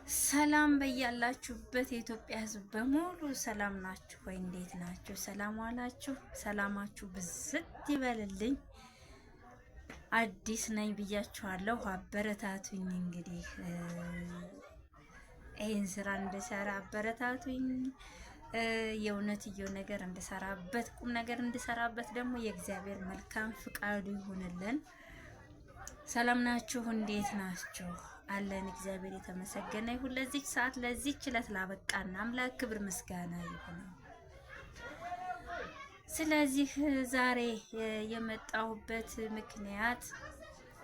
ሰላም በያላችሁበት የኢትዮጵያ ሕዝብ በሙሉ ሰላም ናችሁ ወይ? እንዴት ናችሁ? ሰላም ዋላችሁ? ሰላማችሁ ብዝት ይበልልኝ። አዲስ ነኝ ብያችኋለሁ፣ አበረታቱኝ። እንግዲህ ይህን ስራ እንድሰራ አበረታቱኝ። የእውነትየው ነገር እንድሰራበት፣ ቁም ነገር እንድሰራበት ደግሞ የእግዚአብሔር መልካም ፍቃዱ ይሁንልን። ሰላም ናችሁ? እንዴት ናችሁ? አለን። እግዚአብሔር የተመሰገነ ይሁን። ለዚህ ሰዓት ለዚህ ችለት ላበቃና አምላክ ክብር ምስጋና ይሁን። ስለዚህ ዛሬ የመጣሁበት ምክንያት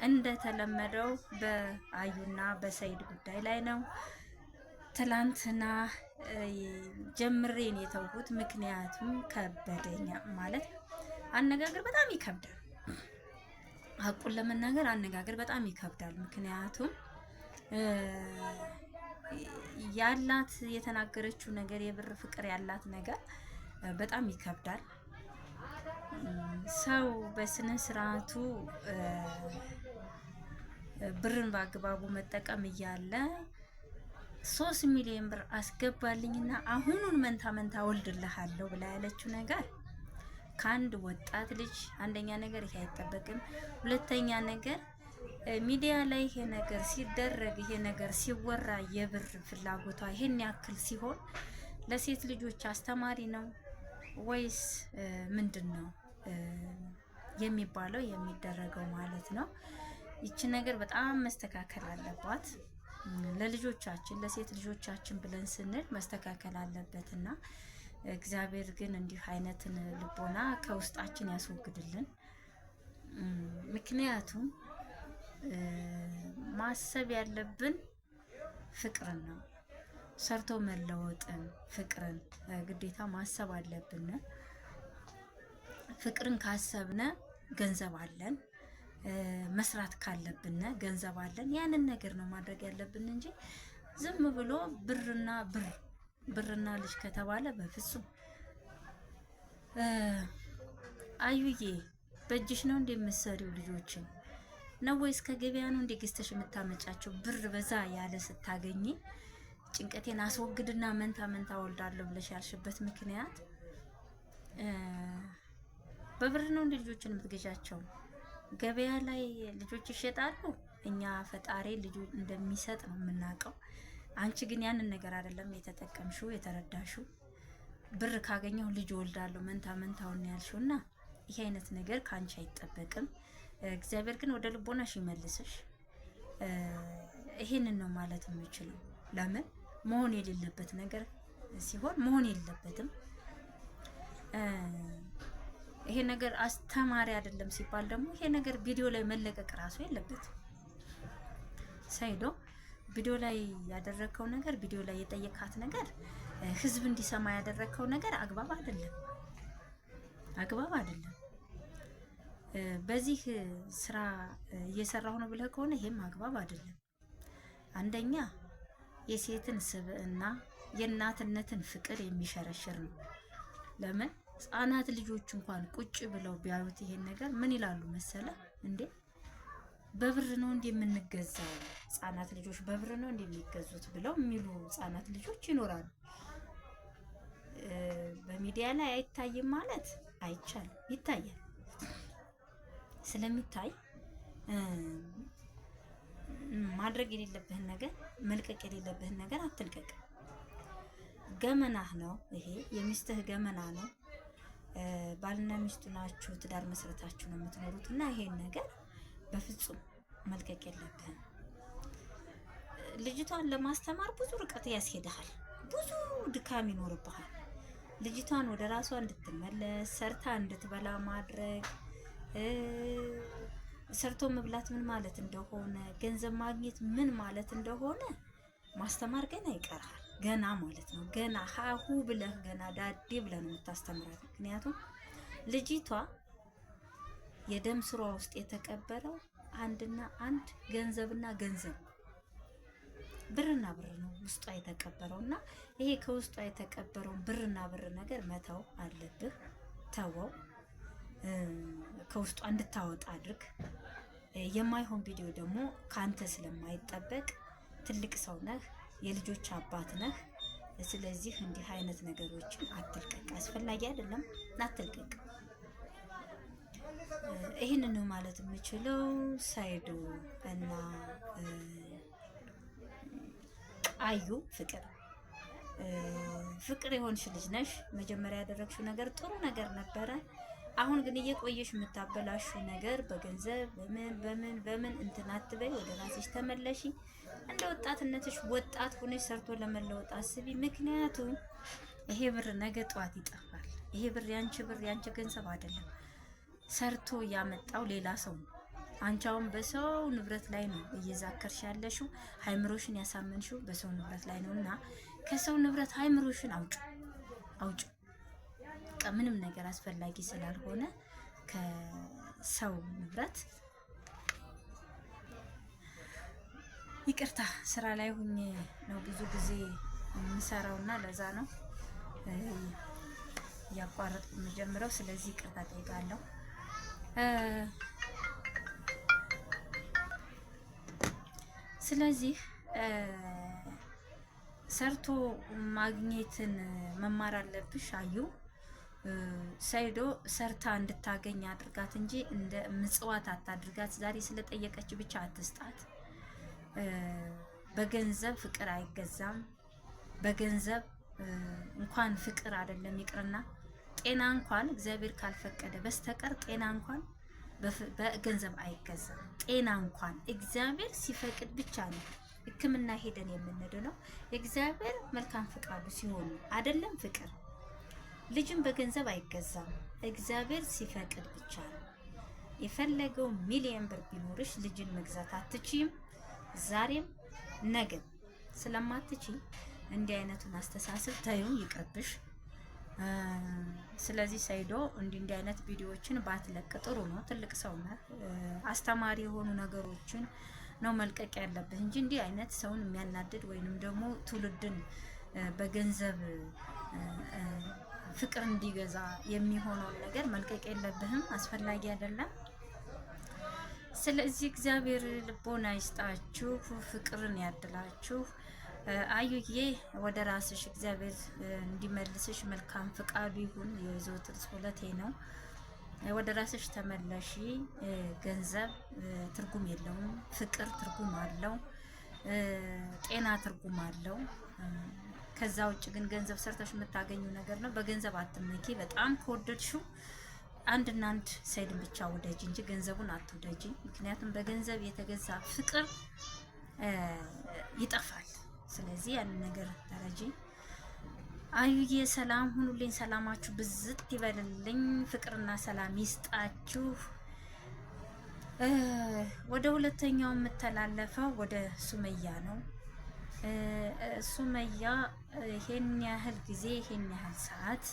እንደተለመደው በአዩና በሰይድ ጉዳይ ላይ ነው። ትላንትና ጀምሬን የተውሁት ምክንያቱም ከበደኛ ማለት አነጋገር በጣም ይከብዳል። ሀቁን ለመናገር አነጋገር በጣም ይከብዳል። ምክንያቱም ያላት የተናገረችው ነገር የብር ፍቅር ያላት ነገር በጣም ይከብዳል። ሰው በስነ ስርዓቱ ብርን በአግባቡ መጠቀም እያለ 3 ሚሊዮን ብር አስገባልኝና አሁኑን መንታ መንታ ወልድልሃለሁ ብላ ያለችው ነገር ከአንድ ወጣት ልጅ አንደኛ ነገር ይሄ አይጠበቅም። ሁለተኛ ነገር ሚዲያ ላይ ይሄ ነገር ሲደረግ ይሄ ነገር ሲወራ የብር ፍላጎቷ ይሄን ያክል ሲሆን ለሴት ልጆች አስተማሪ ነው ወይስ ምንድን ነው የሚባለው የሚደረገው ማለት ነው? ይቺ ነገር በጣም መስተካከል አለባት። ለልጆቻችን ለሴት ልጆቻችን ብለን ስንል መስተካከል አለበትና እግዚአብሔር ግን እንዲህ አይነትን ልቦና ከውስጣችን ያስወግድልን። ምክንያቱም ማሰብ ያለብን ፍቅርን ነው። ሰርቶ መለወጥን ፍቅርን ግዴታ ማሰብ አለብን። ፍቅርን ካሰብነ ገንዘብ አለን፣ መስራት ካለብን ገንዘብ አለን። ያንን ነገር ነው ማድረግ ያለብን እንጂ ዝም ብሎ ብርና ልጅ ከተባለ በፍጹም። አዩዬ በእጅሽ ነው እንደምትሰሪው ልጆችን ነው ወይስ ከገበያ ነው እንደ ገዝተሽ የምታመጫቸው? ብር በዛ ያለ ስታገኝ ጭንቀቴን አስወግድና መንታ መንታ ወልዳለሁ ብለሽ ያልሽበት ምክንያት በብር ነው እንደ ልጆችን የምትገዣቸው? ገበያ ላይ ልጆች ይሸጣሉ። እኛ ፈጣሪ ልጅ እንደሚሰጥ ነው የምናውቀው። አንቺ ግን ያንን ነገር አይደለም የተጠቀምሽው የተረዳሽው። ብር ካገኘው ልጅ ወልዳለሁ መንታ መንታውን ያልሽውና ይሄ አይነት ነገር ካንቺ አይጠበቅም። እግዚአብሔር ግን ወደ ልቦናሽ ይመልስሽ። ይሄንን ነው ማለት የምችለው። ለምን መሆን የሌለበት ነገር ሲሆን መሆን የለበትም። ይሄ ነገር አስተማሪ አይደለም ሲባል ደግሞ ይሄ ነገር ቪዲዮ ላይ መለቀቅ ራሱ የለበትም። ሳይዶ ቪዲዮ ላይ ያደረከው ነገር ቪዲዮ ላይ የጠየካት ነገር ህዝብ እንዲሰማ ያደረከው ነገር አግባብ አይደለም፣ አግባብ አይደለም። በዚህ ስራ እየሰራሁ ነው ብለህ ከሆነ ይሄም አግባብ አይደለም። አንደኛ የሴትን ስብዕና የእናትነትን ፍቅር የሚሸረሽር ነው። ለምን ህጻናት ልጆች እንኳን ቁጭ ብለው ቢያዩት ይሄን ነገር ምን ይላሉ መሰለ? እንዴ በብር ነው እንዴ የምንገዛው? ህጻናት ልጆች በብር ነው እንዴ የሚገዙት ብለው የሚሉ ህጻናት ልጆች ይኖራሉ። በሚዲያ ላይ አይታይም ማለት አይቻልም፣ ይታያል። ስለሚታይ ማድረግ የሌለብህን ነገር መልቀቅ የሌለብህን ነገር አትልቀቅ። ገመናህ ነው ይሄ፣ የሚስትህ ገመና ነው። ባልና ሚስቱ ናችሁ፣ ትዳር መስረታችሁ ነው የምትኖሩት እና ይሄን ነገር በፍጹም መልቀቅ የለብህም። ልጅቷን ለማስተማር ብዙ ርቀት ያስሄድሃል፣ ብዙ ድካም ይኖርብሃል። ልጅቷን ወደ ራሷ እንድትመለስ ሰርታ እንድትበላ ማድረግ፣ ሰርቶ መብላት ምን ማለት እንደሆነ፣ ገንዘብ ማግኘት ምን ማለት እንደሆነ ማስተማር ገና ይቀርሃል። ገና ማለት ነው። ገና ሀሁ ብለህ ገና ዳዴ ብለህ ነው የምታስተምራት። ምክንያቱም ልጅቷ የደም ስሯ ውስጥ የተቀበረው አንድና አንድ ገንዘብና ገንዘብ ብርና ብር ነው ውስጧ የተቀበረው እና ይሄ ከውስጧ የተቀበረው ብርና ብር ነገር መተው አለብህ። ተወው፣ ከውስጧ እንድታወጣ አድርግ። የማይሆን ቪዲዮ ደግሞ ካንተ ስለማይጠበቅ ትልቅ ሰው ነህ፣ የልጆች አባት ነህ። ስለዚህ እንዲህ አይነት ነገሮችን አትልቀቅ፣ አስፈላጊ አይደለም፣ አትልቀቅ። ይህንን ነው ማለት የምችለው። ሰይዶ እና አዩ ፍቅር የሆንሽ ልጅ ነሽ። መጀመሪያ ያደረግሽው ነገር ጥሩ ነገር ነበረ። አሁን ግን እየቆየሽ የምታበላሹ ነገር በገንዘብ በምን እንትን አትበይ። ወደ ራስሽ ተመለሺ። እንደ ወጣትነትሽ ወጣት ሆነሽ ሰርቶ ለመለወጥ አስቢ። ምክንያቱም ይሄ ብር ነገ ጠዋት ይጠፋል። ይሄ ብር ያንቺ ገንዘብ አይደለም። ሰርቶ ያመጣው ሌላ ሰው ነው። አንቺ አሁን በሰው ንብረት ላይ ነው እየዛከርሽ ያለሽው። ሃይምሮሽን ያሳመንሽው በሰው ንብረት ላይ ነውና ከሰው ንብረት ሃይምሮሽን አውጭ። ምንም ነገር አስፈላጊ ስላልሆነ ከሰው ንብረት ይቅርታ። ስራ ላይ ሁኜ ነው ብዙ ጊዜ የምሰራውና ለዛ ነው ያቋረጥኩ የምጀምረው። ስለዚህ ይቅርታ ጠይቃለሁ። ስለዚህ ሰርቶ ማግኘትን መማር አለብሽ አዩ። ሰይዶ ሰርታ እንድታገኝ አድርጋት እንጂ እንደ ምጽዋት አታድርጋት። ዛሬ ስለጠየቀች ብቻ አትስጣት። በገንዘብ ፍቅር አይገዛም። በገንዘብ እንኳን ፍቅር አይደለም ይቅርና ጤና እንኳን እግዚአብሔር ካልፈቀደ በስተቀር ጤና እንኳን በገንዘብ አይገዛም። ጤና እንኳን እግዚአብሔር ሲፈቅድ ብቻ ነው ሕክምና ሄደን የምንድነው። እግዚአብሔር መልካም ፍቃዱ ሲሆን አይደለም ፍቅር። ልጅም በገንዘብ አይገዛም። እግዚአብሔር ሲፈቅድ ብቻ ነው። የፈለገው ሚሊዮን ብር ቢኖርሽ ልጅን መግዛት አትችይም። ዛሬም ነገም ስለማትችይ እንዲህ አይነቱን አስተሳሰብ ታዩ ይቅርብሽ። ስለዚህ ሰይዶ እንዲህ አይነት ቪዲዮዎችን ባትለቅ ጥሩ ነው። ትልቅ ሰው ነህ። አስተማሪ የሆኑ ነገሮችን ነው መልቀቅ ያለብህ እንጂ እንዲህ አይነት ሰውን የሚያናድድ ወይንም ደግሞ ትውልድን በገንዘብ ፍቅር እንዲገዛ የሚሆነውን ነገር መልቀቅ የለብህም። አስፈላጊ አይደለም። ስለዚህ እግዚአብሔር ልቦና ይስጣችሁ፣ ፍቅርን ያድላችሁ። አዩዬ ወደ ራስሽ እግዚአብሔር እንዲመልስሽ መልካም ፍቃዱ ይሁን። የዘወትር ጸሎቴ ነው። ወደ ራስሽ ተመለሺ። ገንዘብ ትርጉም የለውም። ፍቅር ትርጉም አለው። ጤና ትርጉም አለው። ከዛ ውጭ ግን ገንዘብ ሰርተሽ የምታገኙ ነገር ነው። በገንዘብ አትመኪ። በጣም ከወደድሽው አንድና አንድ ሰይድን ብቻ ወደጂ እንጂ ገንዘቡን አትወደጂ። ምክንያቱም በገንዘብ የተገዛ ፍቅር ይጠፋል። ስለዚህ ያንን ነገር ተረጂ። አዩዬ ሰላም ሁኑልኝ። ሰላማችሁ ብዝት ይበልልኝ። ፍቅርና ሰላም ይስጣችሁ። ወደ ሁለተኛው የምተላለፈው ወደ ሱመያ ነው። ሱመያ ይሄን ያህል ጊዜ ይሄን ያህል ሰዓት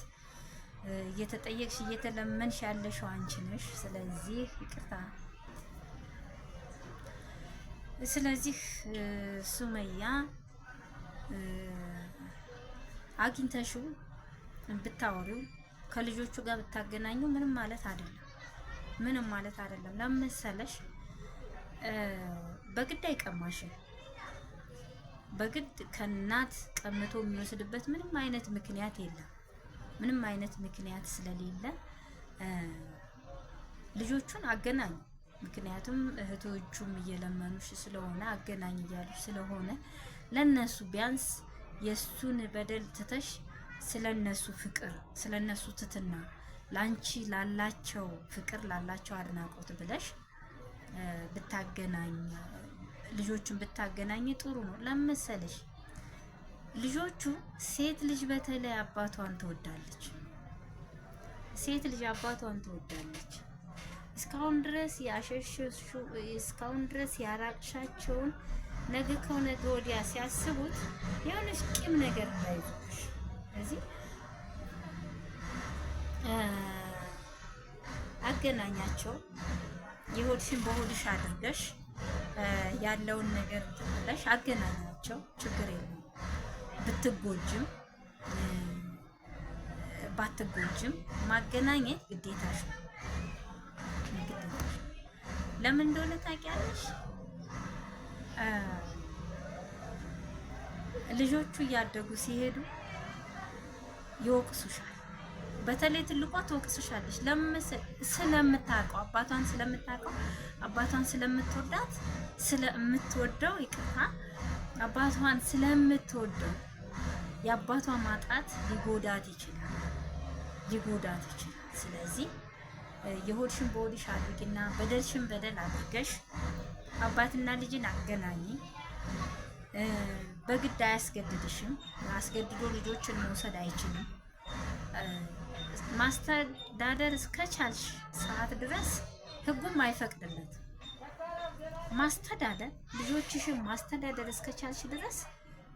እየተጠየቅሽ እየተለመንሽ ያለሽው አንቺ ነሽ። ስለዚህ ይቅርታ። ስለዚህ ሱመያ አግኝተሽው ብታወሪው ከልጆቹ ጋር ብታገናኙ ምንም ማለት አይደለም። ለምሳሌሽ በግድ አይቀማሽም። በግድ ከእናት ቀምቶ የሚወስድበት ምንም አይነት ምክንያት የለም። ምንም አይነት ምክንያት ስለሌለ ልጆቹን አገናኙ። ምክንያቱም እህቶቹም እየለመኑሽ ስለሆነ አገናኝ እያሉሽ ስለሆነ ለነሱ ቢያንስ የሱን በደል ትተሽ ስለነሱ ፍቅር፣ ስለነሱ ትትና፣ ላንቺ ላላቸው ፍቅር፣ ላላቸው አድናቆት ብለሽ ብታገናኝ ልጆቹን ብታገናኝ ጥሩ ነው። ለምሳሌሽ ልጆቹ ሴት ልጅ በተለይ አባቷን ትወዳለች። ሴት ልጅ አባቷን ትወዳለች። እስካሁን ድረስ ያሸሸሽው እስካሁን ድረስ ያራቅሻቸውን ነገ ከነገ ወዲያ ሲያስቡት የሆነች ቂም ነገር እንዳይዙሽ። ስለዚህ አገናኛቸው። የሆድሽን በሆድሽ አድርገሽ ያለውን ነገር ትብለሽ አገናኛቸው። ችግር የለም። ብትጎጅም ባትጎጅም ማገናኘት ግዴታሽ ነው። ለምን እንደሆነ ታውቂያለሽ? ልጆቹ እያደጉ ሲሄዱ ይወቅሱሻል። በተለይ ትልቋ ትወቅስሻለች። ስለምታውቀው አባቷን ስለምታውቀው አባቷን ስለምትወዳት ስለምትወደው ይቅርታ አባቷን ስለምትወደው የአባቷ ማጣት ሊጎዳት ይችላል። ስለዚህ የሆድሽን በሆድሽ አድርጊና በደልሽን በደል አድርገሽ አባትና ልጅን አገናኝ። በግድ አያስገድድሽም። አስገድዶ ልጆችን መውሰድ አይችልም። ማስተዳደር እስከቻልሽ ሰዓት ድረስ ህጉም አይፈቅድለት። ልጆችሽን ማስተዳደር እስከቻልሽ ድረስ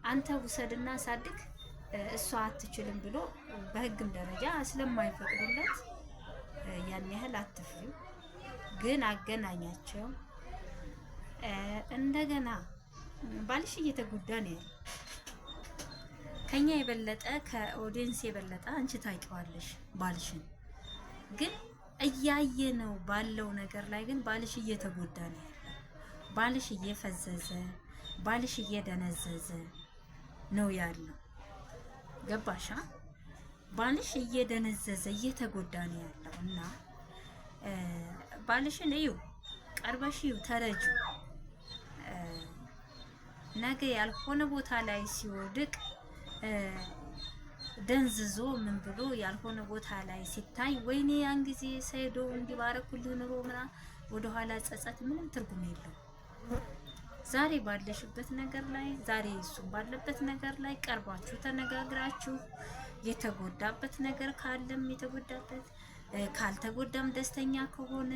አንተ ውሰድና ሳድግ እሷ አትችልም ብሎ በህግም ደረጃ ስለማይፈቅድለት ያን ያህል አትፍሪ። ግን አገናኛቸው። እንደገና ባልሽ እየተጎዳ ነው ያለው። ከኛ የበለጠ ከኦዲየንስ የበለጠ አንቺ ታውቂዋለሽ ባልሽን። ግን እያየ ነው ባለው ነገር ላይ ግን ባልሽ እየተጎዳ ነው ያለው። ባልሽ እየፈዘዘ፣ ባልሽ እየደነዘዘ ነው ያለው። ገባሻ? ባልሽ እየደነዘዘ እየተጎዳ ነው ያለው እና ባልሽን እዩ፣ ቀርበሽ እዩ፣ ተረጁ። ነገ ያልሆነ ቦታ ላይ ሲወድቅ ደንዝዞ ምን ብሎ ያልሆነ ቦታ ላይ ሲታይ ወይኔ ያን ጊዜ ሰይዶ እንዲባረኩልህ ኑሮ ምናምን ወደኋላ ጸጸት ምንም ትርጉም የለው። ዛሬ ባለሽበት ነገር ላይ ዛሬ እሱም ባለበት ነገር ላይ ቀርባችሁ ተነጋግራችሁ የተጎዳበት ነገር ካለም የተጎዳበት ካልተጎዳም ደስተኛ ከሆነ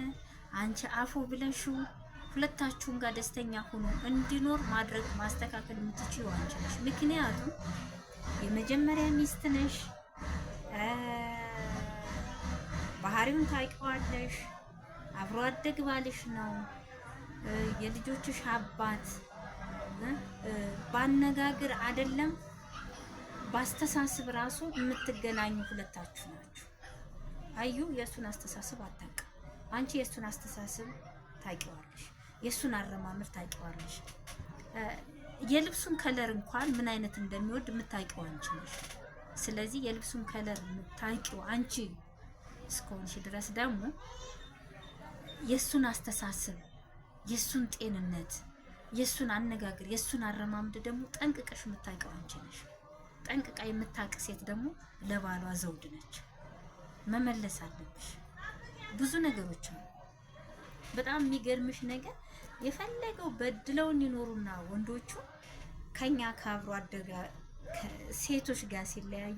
አንቺ አፉ ብለሽው ሁለታችሁም ጋር ደስተኛ ሆኖ እንዲኖር ማድረግ ማስተካከል የምትችይው አንቺ ነሽ። ምክንያቱም የመጀመሪያ ሚስት ነሽ። ባህሪውን ታውቂዋለሽ። አብሮ አደግ ባልሽ ነው። የልጆችሽ አባት። ባነጋገር አይደለም ባስተሳሰብ ራሱ የምትገናኙ ሁለታችሁ ናችሁ። አዩ የእሱን አስተሳሰብ አታውቅም። አንቺ የእሱን አስተሳሰብ ታውቂዋለሽ። የእሱን አረማመድ ታውቂዋለሽ። የልብሱን ከለር እንኳን ምን አይነት እንደሚወድ የምታውቂው አንቺ ነሽ። ስለዚህ የልብሱን ከለር የምታውቂው አንቺ እስከሆንሽ ድረስ ደግሞ የእሱን አስተሳሰብ፣ የእሱን ጤንነት፣ የእሱን አነጋገር፣ የእሱን አረማመድ ደግሞ ጠንቅቀሽ የምታውቂው አንቺ ነሽ። ጠንቅቃ የምታውቅ ሴት ደግሞ ለባሏ ዘውድ ነች። መመለስ አለብሽ። ብዙ ነገሮች ነው። በጣም የሚገርምሽ ነገር የፈለገው በድለውን ይኖሩና ወንዶቹ ከኛ ከአብሮ አደጋ ሴቶች ጋር ሲለያዩ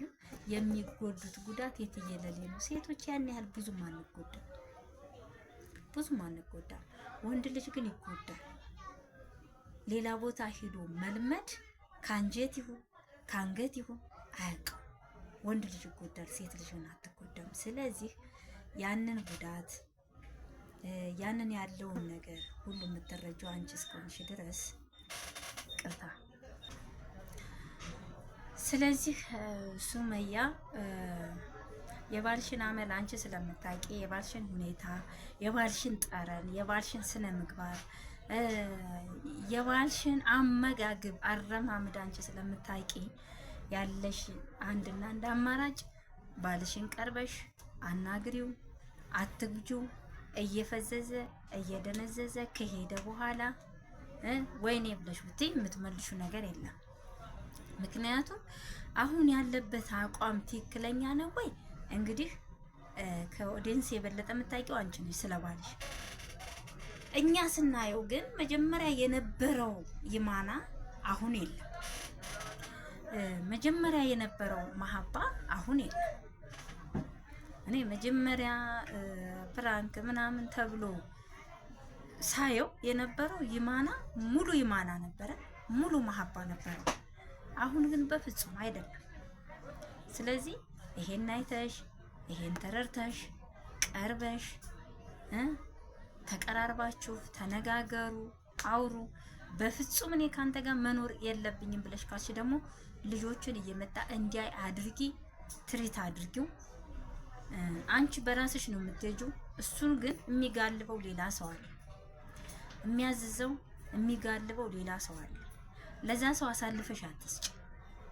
የሚጎዱት ጉዳት የትየለሌ ነው። ሴቶች ያን ያህል ብዙም አንጎዳም። ወንድ ልጅ ግን ይጎዳል። ሌላ ቦታ ሂዶ መልመድ ከአንጀት ይሁን ከአንገት ይሁን አያውቅም። ወንድ ልጅ ይጎዳል፣ ሴት ልጅ ግን አትጎዳም። ስለዚህ ያንን ጉዳት ያንን ያለውን ነገር ሁሉ የምትረጂው አንቺ እስከሆንሽ ድረስ ቅርታ። ስለዚህ ሱመያ የባልሽን አመል አንቺ ስለምታውቂ የባልሽን ሁኔታ፣ የባልሽን ጠረን፣ የባልሽን ስነ ምግባር፣ የባልሽን አመጋገብ አረማመድ አንቺ ስለምታውቂ ያለሽ አንድና አንድ አማራጭ ባልሽን ቀርበሽ አናግሪው፣ አትግጁ። እየፈዘዘ እየደነዘዘ ከሄደ በኋላ ወይኔ ብለሽ ብትይ የምትመልሹ ነገር የለም። ምክንያቱም አሁን ያለበት አቋም ትክክለኛ ነው ወይ? እንግዲህ ከኦዲየንስ የበለጠ የምታውቂው አንቺ ነሽ ስለባልሽ። እኛ ስናየው ግን መጀመሪያ የነበረው ይማና አሁን የለም። መጀመሪያ የነበረው መሀባ አሁን የለም። እኔ መጀመሪያ ፕራንክ ምናምን ተብሎ ሳየው የነበረው ይማና ሙሉ ይማና ነበረ፣ ሙሉ መሀባ ነበረ። አሁን ግን በፍጹም አይደለም። ስለዚህ ይሄን አይተሽ ይሄን ተረርተሽ ቀርበሽ ተቀራርባችሁ ተነጋገሩ፣ አውሩ። በፍጹም እኔ ካንተ ጋር መኖር የለብኝም ብለሽ ካልሽ ደግሞ ልጆችን እየመጣ እንዲያይ አድርጊ፣ ትሪት አድርጊው። አንቺ በራስሽ ነው የምትሄጂው። እሱን ግን የሚጋልበው ሌላ ሰው አለ፣ የሚያዝዘው የሚጋልበው ሌላ ሰው አለ። ለዛ ሰው አሳልፈሽ አትስጪ።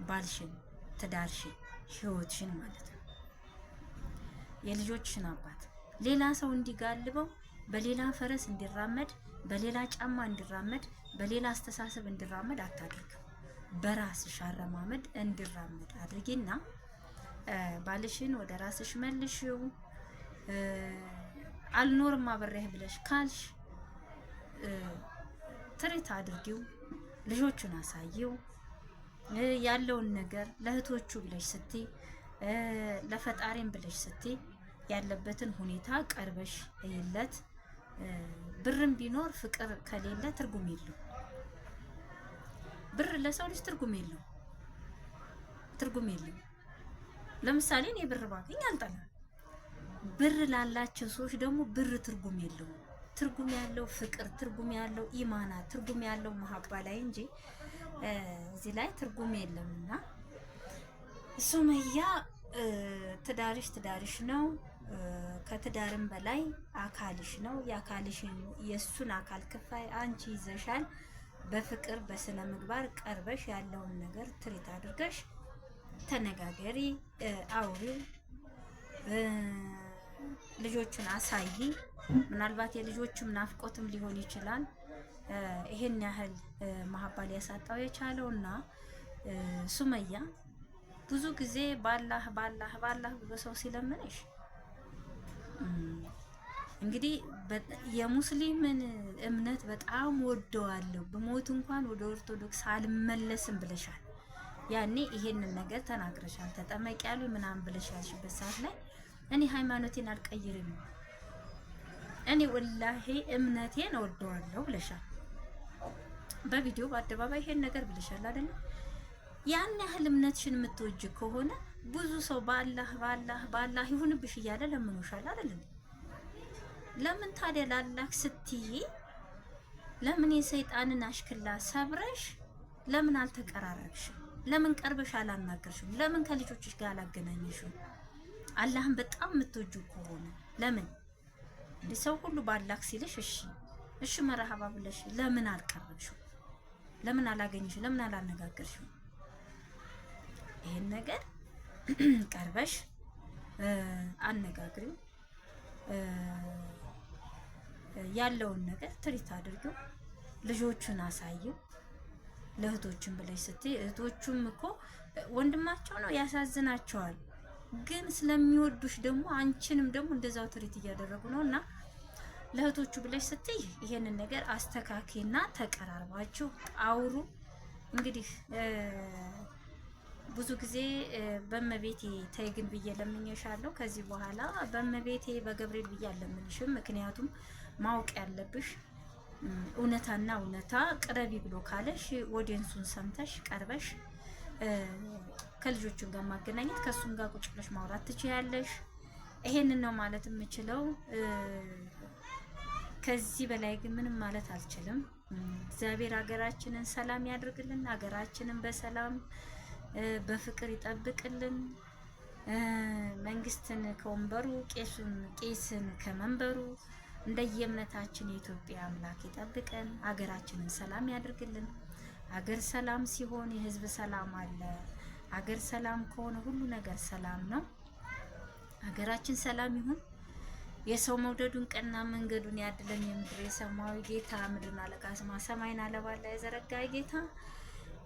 ባልሽን፣ ትዳርሽን፣ ህይወትሽን ማለት ነው። የልጆችሽን አባት ሌላ ሰው እንዲጋልበው፣ በሌላ ፈረስ እንዲራመድ፣ በሌላ ጫማ እንዲራመድ፣ በሌላ አስተሳሰብ እንዲራመድ አታድርግ። በራስሽ አረማመድ እንዲራመድ አድርጊና ባልሽን ወደ ራስሽ መልሽው። አልኖርም አብሬህ ብለሽ ካልሽ ትሪት አድርጊው፣ ልጆቹን አሳይው። ያለውን ነገር ለእህቶቹ ብለሽ ስትይ፣ ለፈጣሪም ብለሽ ስትይ ያለበትን ሁኔታ ቀርበሽ እይለት። ብርም ቢኖር ፍቅር ከሌለ ትርጉም የለው። ብር ለሰው ልጅ ትርጉም የለው፣ ትርጉም የለው። ለምሳሌ እኔ ብር ባገኝ አልጠላም። ብር ላላቸው ሰዎች ደግሞ ብር ትርጉም የለው። ትርጉም ያለው ፍቅር፣ ትርጉም ያለው ኢማና፣ ትርጉም ያለው መሀባ ላይ እንጂ እዚህ ላይ ትርጉም የለምና ሱመያ ትዳርሽ ትዳርሽ ነው። ከትዳርም በላይ አካልሽ ነው። የአካልሽን የሱን አካል ክፋይ አንቺ ይዘሻል። በፍቅር በስነ ምግባር ቀርበሽ ያለውን ነገር ትሪት አድርገሽ ተነጋገሪ፣ አውሪው፣ ልጆቹን አሳይ። ምናልባት የልጆቹም ናፍቆትም ሊሆን ይችላል ይሄን ያህል መሀባ ሊያሳጣው የቻለውና ሱመያ ብዙ ጊዜ ባላህ ባላህ ባላህ ብሎ ሰው ሲለምንሽ እንግዲህ የሙስሊምን እምነት በጣም ወደዋለሁ በሞት እንኳን ወደ ኦርቶዶክስ አልመለስም ብለሻል። ያኔ ይሄንን ነገር ተናግረሻል። ተጠመቂ ያሉ ምናምን ብለሻልሽበት ሰዓት ላይ እኔ ሃይማኖቴን አልቀይርም፣ እኔ ወላሂ እምነቴን ወደዋለሁ ብለሻል። በቪዲዮ በአደባባይ ይሄን ነገር ብለሻል አይደል? ያን ያህል እምነትሽን የምትወጅ ከሆነ ብዙ ሰው ባላህ ባላህ ባላህ ይሁንብሽ እያለ ለምኖሻል አይደል? ለምን ታዲያ ላላህ ስትይ ለምን የሰይጣንን አሽክላ ሰብረሽ ለምን አልተቀራረብሽም? ለምን ቀርበሽ አላናገርሽም? ለምን ከልጆችሽ ጋር አላገናኘሽም? አላህን በጣም የምትወጁ ከሆነ ለምን ሰው ሁሉ ባላህ ሲልሽ እሺ እሺ መርሐባ ብለሽ ለምን አልቀረብሽም? ለምን አላገኘሽም? ለምን አላነጋገርሽም? ይሄን ነገር ቀርበሽ አነጋግሪው፣ ያለውን ነገር ትሪት አድርጊው፣ ልጆቹን አሳይው። ለእህቶቹም ብለሽ ስትይ እህቶቹም እኮ ወንድማቸው ነው ያሳዝናቸዋል፣ ግን ስለሚወዱሽ ደግሞ አንቺንም ደግሞ እንደዛው ትሪት እያደረጉ ነውና ለእህቶቹ ብለሽ ስትይ ይሄንን ነገር አስተካክልና ተቀራርባችሁ አውሩ። እንግዲህ ብዙ ጊዜ በመቤቴ ተይ ግን ብዬ ለምኜሻለሁ። ከዚህ በኋላ በመቤቴ በገብርኤል ብዬ አለምንሽም። ምክንያቱም ማወቅ ያለብሽ እውነታና እውነታ ቅረቢ ብሎ ካለሽ ወዲንሱን ሰምተሽ ቀርበሽ ከልጆቹን ጋር ማገናኘት ከሱም ጋር ቁጭ ብለሽ ማውራት ትችያለሽ። ይሄንን ነው ማለት የምችለው። ከዚህ በላይ ግን ምንም ማለት አልችልም። እግዚአብሔር ሀገራችንን ሰላም ያድርግልን። ሀገራችንን በሰላም በፍቅር ይጠብቅልን። መንግስትን ከወንበሩ ቄስን ከመንበሩ እንደየእምነታችን የኢትዮጵያ አምላክ ይጠብቀን። ሀገራችንን ሰላም ያድርግልን። ሀገር ሰላም ሲሆን የህዝብ ሰላም አለ። ሀገር ሰላም ከሆነ ሁሉ ነገር ሰላም ነው። ሀገራችን ሰላም ይሁን። የሰው መውደዱን ቀና መንገዱን ያድለን። የምድር የሰማያዊ ጌታ ምድርን አለቃስማ ሰማይን አለባላ የዘረጋ ጌታ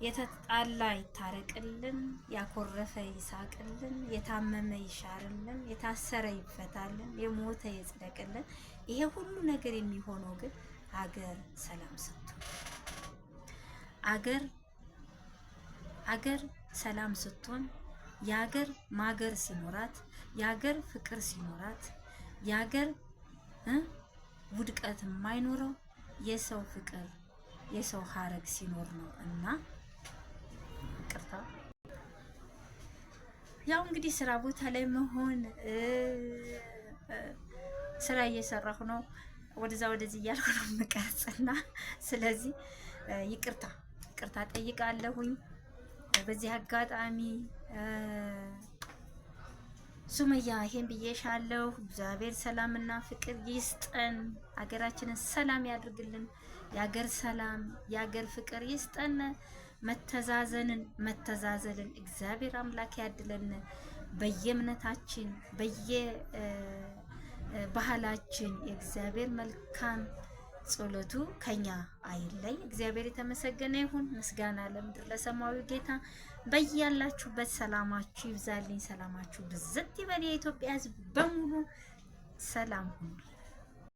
የተጣላ ይታረቅልን፣ ያኮረፈ ይሳቅልን፣ የታመመ ይሻርልን፣ የታሰረ ይፈታልን፣ የሞተ ይጽደቅልን። ይሄ ሁሉ ነገር የሚሆነው ግን ሀገር ሰላም ስትሆን፣ አገር ሰላም ስትሆን፣ የሀገር ማገር ሲኖራት፣ የሀገር ፍቅር ሲኖራት፣ የሀገር ውድቀት የማይኖረው የሰው ፍቅር የሰው ሀረግ ሲኖር ነው። እና ይቅርታ ያው እንግዲህ ስራ ቦታ ላይ መሆን ስራ እየሰራሁ ነው። ወደዛ ወደዚህ እያልኩ ነው የምቀርጽና ስለዚህ ይቅርታ ጠይቃለሁኝ። በዚህ አጋጣሚ ሱመያ ይሄን ብዬሻለሁ። እግዚአብሔር ሰላምና ፍቅር ይስጠን። ሀገራችንን ሰላም ያድርግልን። የሀገር ሰላም የሀገር ፍቅር ይስጠን። መተዛዘልን እግዚአብሔር አምላክ ያድለን። በየእምነታችን በየባህላችን የእግዚአብሔር መልካም ጸሎቱ ከኛ አይለይ። እግዚአብሔር የተመሰገነ ይሁን። ምስጋና ለምድር ለሰማያዊ ጌታ። በያላችሁበት ሰላማችሁ ይብዛልኝ። ሰላማችሁ ብዝት ይበል። የኢትዮጵያ ሕዝብ በሙሉ ሰላም ሁኑ።